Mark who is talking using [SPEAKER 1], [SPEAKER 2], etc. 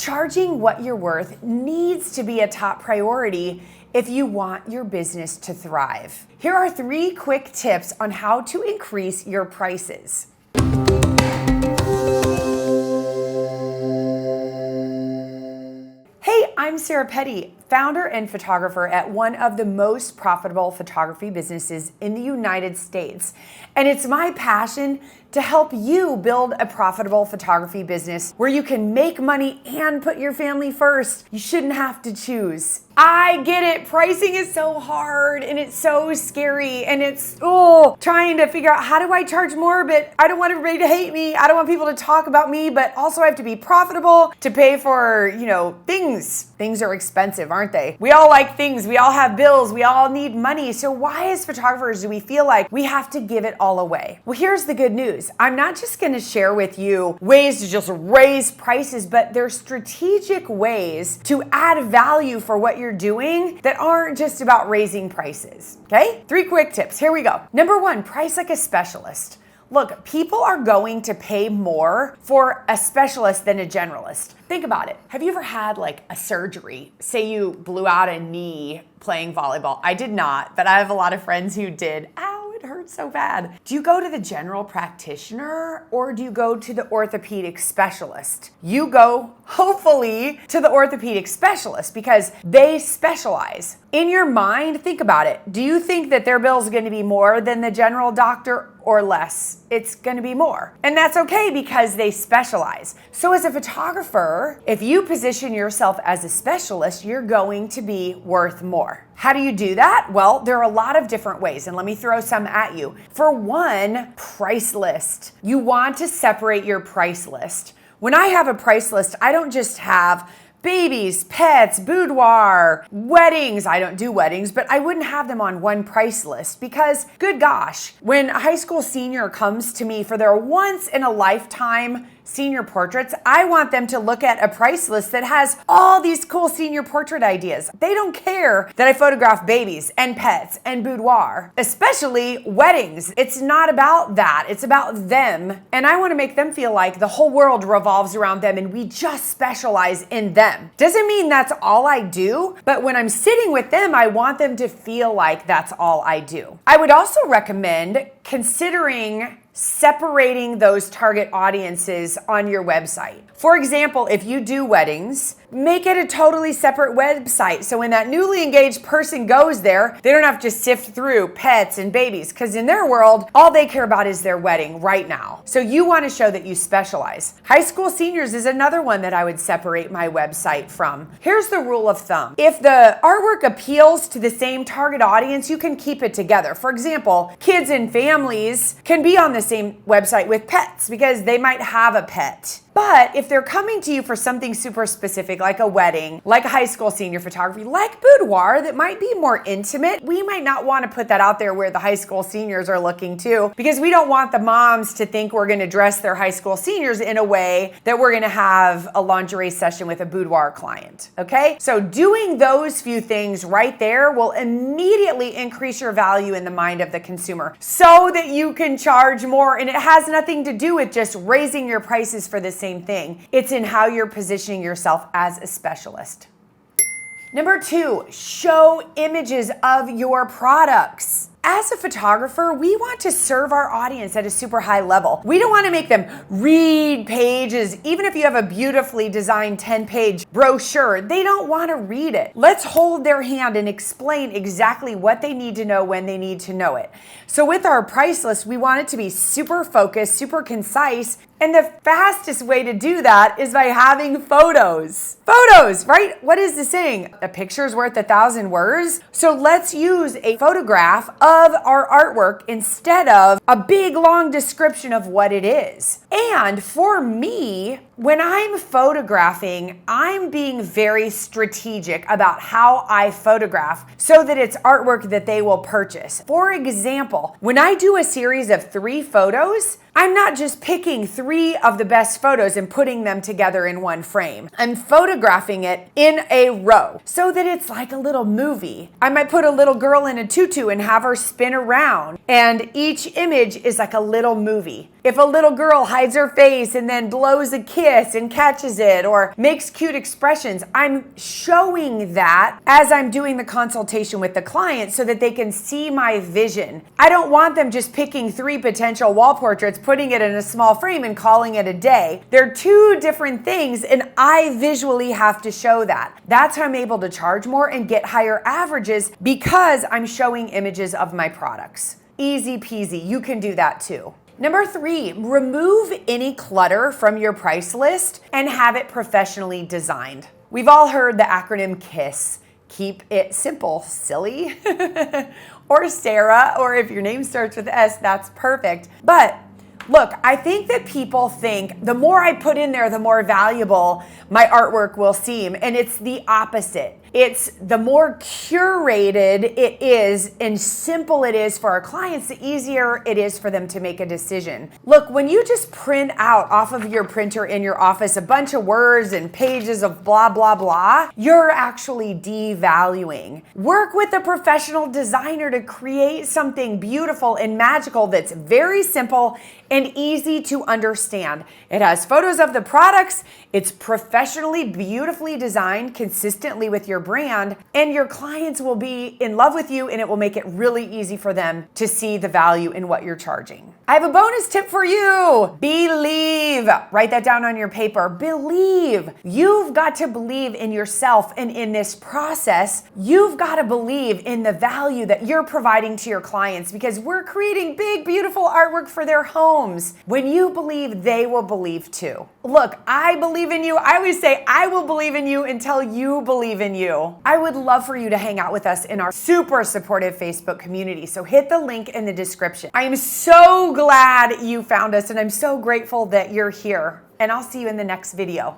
[SPEAKER 1] Charging what you're worth needs to be a top priority if you want your business to thrive. Here are 3 quick tips on how to increase your prices. Hey, I'm Sarah Petty, founder and photographer at one of the most profitable photography businesses in the United States. And it's my passion to help you build a profitable photography business where you can make money and put your family first. You shouldn't have to choose. I get it. Pricing is so hard and it's so scary and it's trying to figure out, how do I charge more, but I don't want everybody to hate me. I don't want people to talk about me, but also I have to be profitable to pay for, things. Things are expensive, aren't they? We all like things. We all have bills. We all need money. So why as photographers do we feel like we have to give it all away? Well, here's the good news. I'm not just going to share with you ways to just raise prices, but there's strategic ways to add value for what you're doing that aren't just about raising prices. Okay? 3 quick tips. Here we go. Number 1, price like a specialist. Look, people are going to pay more for a specialist than a generalist. Think about it. Have you ever had like a surgery? Say you blew out a knee playing volleyball. I did not, but I have a lot of friends who did. Ow, it hurts so bad. Do you go to the general practitioner or do you go to the orthopedic specialist? You go, hopefully, to the orthopedic specialist because they specialize. In your mind, think about it. Do you think that their bill is going to be more than the general doctor or less? It's going to be more. And that's okay because they specialize. So as a photographer, if you position yourself as a specialist, you're going to be worth more. How do you do that? Well, there are a lot of different ways, and let me throw some at you. For one, price list. You want to separate your price list. When I have a price list, I don't just have babies, pets, boudoir, weddings. I don't do weddings, but I wouldn't have them on one price list because, good gosh, when a high school senior comes to me for their once in a lifetime senior portraits, I want them to look at a price list that has all these cool senior portrait ideas. They don't care that I photograph babies and pets and boudoir, especially weddings. It's not about that. It's about them. And I want to make them feel like the whole world revolves around them and we just specialize in them. Doesn't mean that's all I do, but when I'm sitting with them, I want them to feel like that's all I do. I would also recommend considering separating those target audiences on your website. For example, if you do weddings, make it a totally separate website. So when that newly engaged person goes there, they don't have to sift through pets and babies because in their world, all they care about is their wedding right now. So you want to show that you specialize. High school seniors is another one that I would separate my website from. Here's the rule of thumb. If the artwork appeals to the same target audience, you can keep it together. For example, kids and families can be on the same website with pets because they might have a pet. But if they're coming to you for something super specific, like a wedding, like a high school senior photography, like boudoir, that might be more intimate, we might not want to put that out there where the high school seniors are looking too, because we don't want the moms to think we're going to dress their high school seniors in a way that we're going to have a lingerie session with a boudoir client. Okay? So doing those few things right there will immediately increase your value in the mind of the consumer so that you can charge more. And it has nothing to do with just raising your prices for the same thing. It's in how you're positioning yourself as a specialist. Number 2, show images of your products. As a photographer, we want to serve our audience at a super high level. We don't want to make them read pages. Even if you have a beautifully designed 10-page brochure, they don't want to read it. Let's hold their hand and explain exactly what they need to know when they need to know it. So with our price list, we want it to be super focused, super concise, and the fastest way to do that is by having photos. Photos, right? What is the saying? A picture's worth 1,000 words. So let's use a photograph of our artwork instead of a big long description of what it is. And for me, when I'm photographing, I'm being very strategic about how I photograph so that it's artwork that they will purchase. For example, when I do a series of 3 photos, I'm not just picking 3 of the best photos and putting them together in one frame. I'm photographing it in a row so that it's like a little movie. I might put a little girl in a tutu and have her spin around, and each image is like a little movie. if a little girl hides her face and then blows a kiss and catches it or makes cute expressions, I'm showing that as I'm doing the consultation with the client so that they can see my vision. I don't want them just picking 3 potential wall portraits, putting it in a small frame and calling it a day. They're 2 different things, and I visually have to show that. That's how I'm able to charge more and get higher averages, because I'm showing images of my products. Easy peasy. You can do that too. Number 3, remove any clutter from your price list and have it professionally designed. We've all heard the acronym KISS. Keep it simple, silly. Or Sarah, or if your name starts with S, that's perfect. But look, I think that people think the more I put in there, the more valuable my artwork will seem. And it's the opposite. It's the more curated it is and simple it is for our clients, the easier it is for them to make a decision. Look, when you just print out off of your printer in your office a bunch of words and pages of blah, blah, blah, you're actually devaluing. Work with a professional designer to create something beautiful and magical that's very simple and easy to understand. It has photos of the products. It's professionally, beautifully designed consistently with your brand, and your clients will be in love with you, and it will make it really easy for them to see the value in what you're charging. I have a bonus tip for you. Believe. Write that down on your paper. Believe. You've got to believe in yourself, and in this process, you've got to believe in the value that you're providing to your clients, because we're creating big, beautiful artwork for their homes. When you believe, they will believe too. Look, I believe in you. I always say I will believe in you until you believe in you. I would love for you to hang out with us in our super supportive Facebook community. So hit the link in the description. I am so glad you found us, and I'm so grateful that you're here. And I'll see you in the next video.